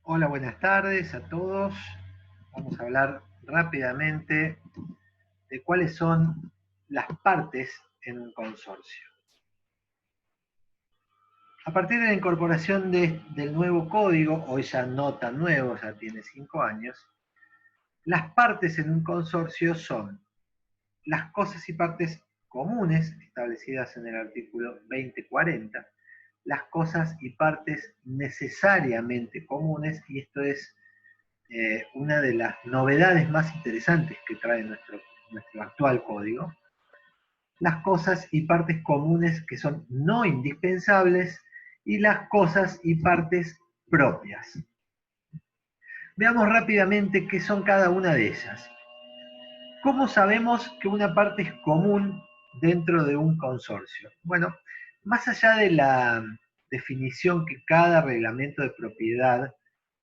Hola, buenas tardes a todos. Vamos a hablar rápidamente de cuáles son las partes en un consorcio. A partir de la incorporación del nuevo código, hoy ya no tan nuevo, ya tiene 5 años, las partes en un consorcio son las cosas y partes comunes establecidas en el artículo 2040, las cosas y partes necesariamente comunes, y esto es una de las novedades más interesantes que trae nuestro actual código, las cosas y partes comunes que son no indispensables y las cosas y partes propias. Veamos rápidamente qué son cada una de ellas. ¿Cómo sabemos que una parte es común dentro de un consorcio? Bueno, más allá de la definición que cada reglamento de propiedad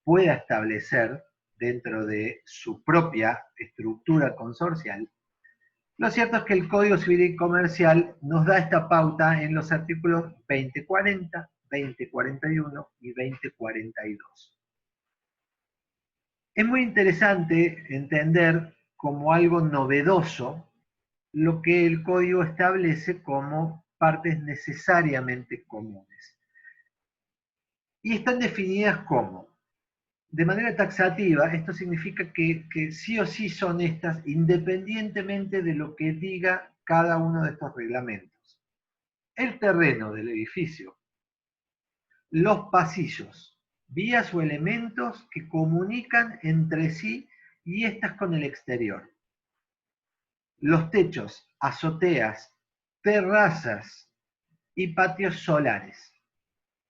pueda establecer dentro de su propia estructura consorcial, lo cierto es que el Código Civil y Comercial nos da esta pauta en los artículos 2040, 2041 y 2042. Es muy interesante entender como algo novedoso lo que el código establece como partes necesariamente comunes. Y están definidas como, de manera taxativa, esto significa que sí o sí son estas independientemente de lo que diga cada uno de estos reglamentos. El terreno del edificio, los pasillos, vías o elementos que comunican entre sí y estas con el exterior, los techos, azoteas, terrazas y patios solares,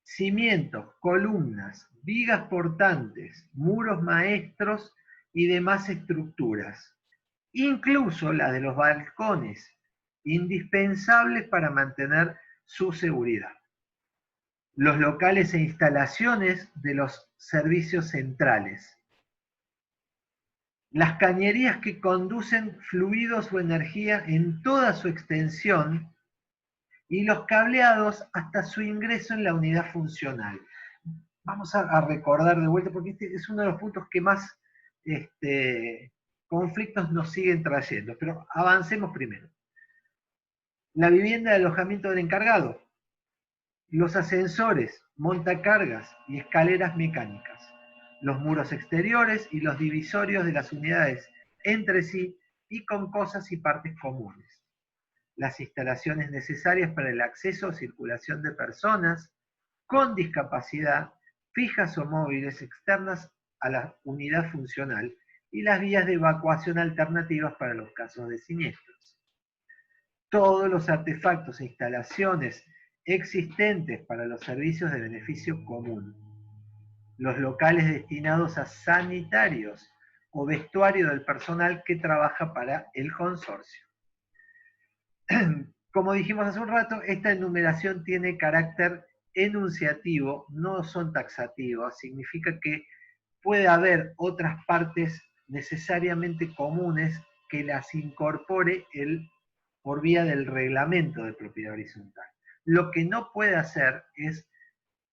cimientos, columnas, vigas portantes, muros maestros y demás estructuras, incluso las de los balcones, indispensables para mantener su seguridad. Los locales e instalaciones de los servicios centrales, las cañerías que conducen fluidos o energía en toda su extensión y los cableados hasta su ingreso en la unidad funcional. Vamos a recordar de vuelta, porque este es uno de los puntos que más conflictos nos siguen trayendo, pero avancemos primero. La vivienda de alojamiento del encargado, los ascensores, montacargas y escaleras mecánicas, los muros exteriores y los divisorios de las unidades entre sí y con cosas y partes comunes, las instalaciones necesarias para el acceso o circulación de personas con discapacidad, fijas o móviles externas a la unidad funcional, y las vías de evacuación alternativas para los casos de siniestros. Todos los artefactos e instalaciones existentes para los servicios de beneficio común, los locales destinados a sanitarios o vestuario del personal que trabaja para el consorcio. Como dijimos hace un rato, esta enumeración tiene carácter enunciativo, no son taxativos, significa que puede haber otras partes necesariamente comunes que las incorpore por vía del reglamento de propiedad horizontal. Lo que no puede hacer es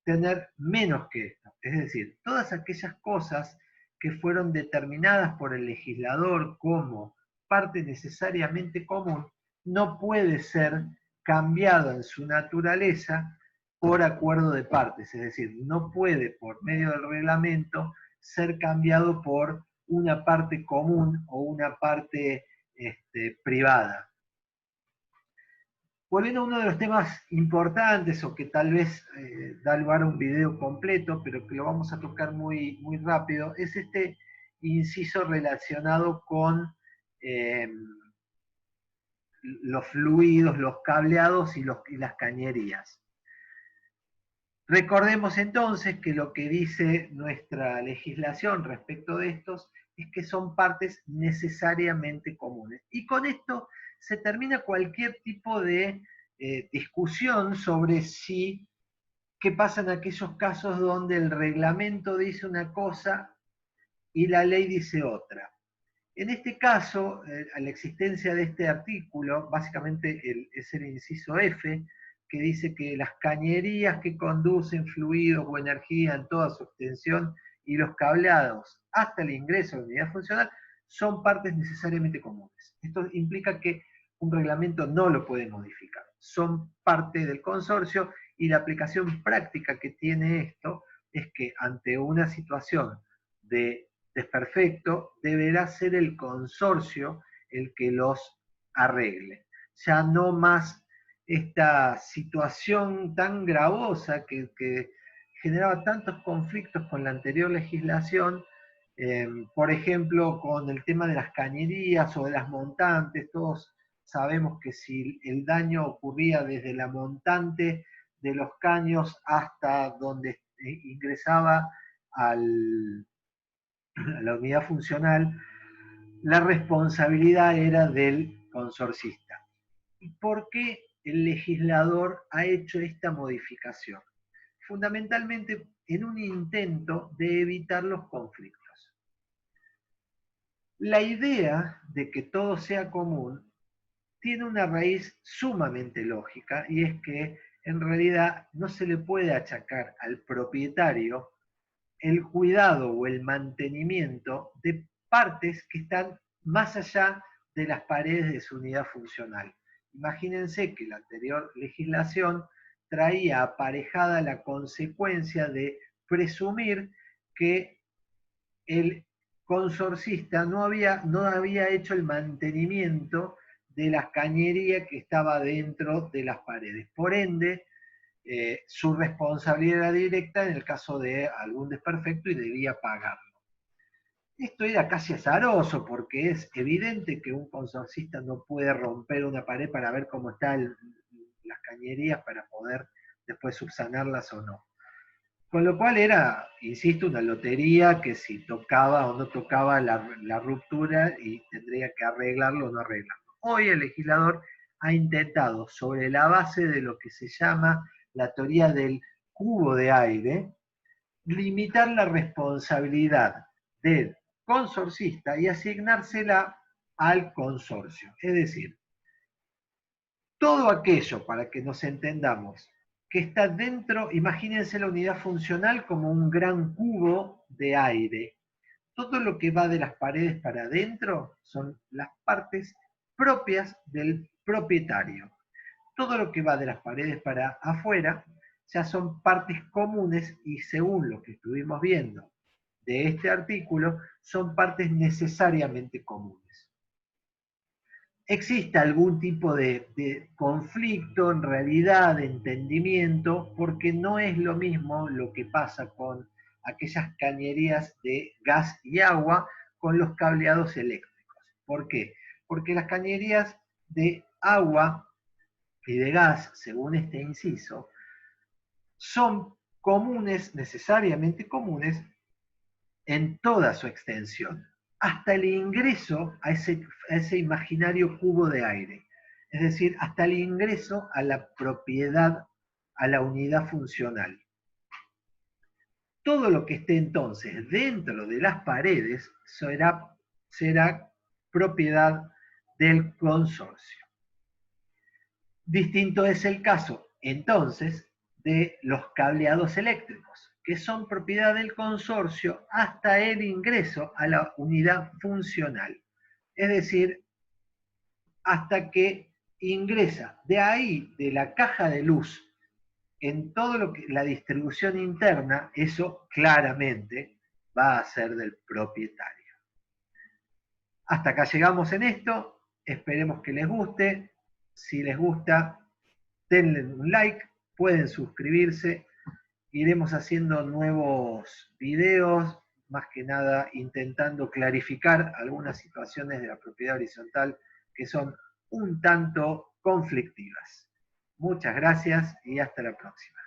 tener menos que esto, es decir, todas aquellas cosas que fueron determinadas por el legislador como parte necesariamente común, no puede ser cambiado en su naturaleza por acuerdo de partes, es decir, no puede por medio del reglamento ser cambiado por una parte común o una parte privada. Volviendo a uno de los temas importantes o que tal vez da lugar a un video completo, pero que lo vamos a tocar muy rápido, es este inciso relacionado con los fluidos, los cableados y las cañerías. Recordemos entonces que lo que dice nuestra legislación respecto de estos es que son partes necesariamente comunes. Y con esto se termina cualquier tipo de discusión sobre qué pasa en aquellos casos donde el reglamento dice una cosa y la ley dice otra. En este caso, a la existencia de este artículo, básicamente es el inciso F, que dice que las cañerías que conducen fluidos o energía en toda su extensión y los cableados hasta el ingreso de la unidad funcional son partes necesariamente comunes. Esto implica que un reglamento no lo puede modificar. Son parte del consorcio y la aplicación práctica que tiene esto es que ante una situación de desperfecto deberá ser el consorcio el que los arregle. Ya no más esta situación tan gravosa que generaba tantos conflictos con la anterior legislación, por ejemplo, con el tema de las cañerías o de las montantes. Todos sabemos que si el daño ocurría desde la montante de los caños hasta donde ingresaba a la unidad funcional, la responsabilidad era del consorcista. ¿Y por qué el legislador ha hecho esta modificación? Fundamentalmente en un intento de evitar los conflictos. La idea de que todo sea común tiene una raíz sumamente lógica, y es que en realidad no se le puede achacar al propietario el cuidado o el mantenimiento de partes que están más allá de las paredes de su unidad funcional. Imagínense que la anterior legislación traía aparejada la consecuencia de presumir que el consorcista no había hecho el mantenimiento de la cañería que estaba dentro de las paredes. Por ende, su responsabilidad era directa en el caso de algún desperfecto y debía pagarlo. Esto era casi azaroso porque es evidente que un consorcista no puede romper una pared para ver cómo están las cañerías para poder después subsanarlas o no. Con lo cual era, insisto, una lotería que si tocaba o no tocaba la ruptura y tendría que arreglarlo o no arreglarlo. Hoy el legislador ha intentado, sobre la base de lo que se llama la teoría del cubo de aire, limitar la responsabilidad del consorcista y asignársela al consorcio. Es decir, todo aquello, para que nos entendamos, que está dentro, imagínense la unidad funcional como un gran cubo de aire. Todo lo que va de las paredes para adentro son las partes propias del propietario. Todo lo que va de las paredes para afuera ya son partes comunes y, según lo que estuvimos viendo de este artículo, son partes necesariamente comunes. Existe algún tipo de conflicto en realidad, de entendimiento, porque no es lo mismo lo que pasa con aquellas cañerías de gas y agua con los cableados eléctricos. ¿Por qué? Porque las cañerías de agua y de gas, según este inciso, son comunes, necesariamente comunes, en toda su extensión, hasta el ingreso a ese imaginario cubo de aire. Es decir, hasta el ingreso a la propiedad, a la unidad funcional. Todo lo que esté entonces dentro de las paredes será propiedad del consorcio. Distinto es el caso, entonces, de los cableados eléctricos, que son propiedad del consorcio hasta el ingreso a la unidad funcional. Es decir, hasta que ingresa de ahí, de la caja de luz, en todo lo que la distribución interna, eso claramente va a ser del propietario. Hasta acá llegamos en esto, esperemos que les guste. Si les gusta, denle un like, pueden suscribirse, iremos haciendo nuevos videos, más que nada intentando clarificar algunas situaciones de la propiedad horizontal que son un tanto conflictivas. Muchas gracias y hasta la próxima.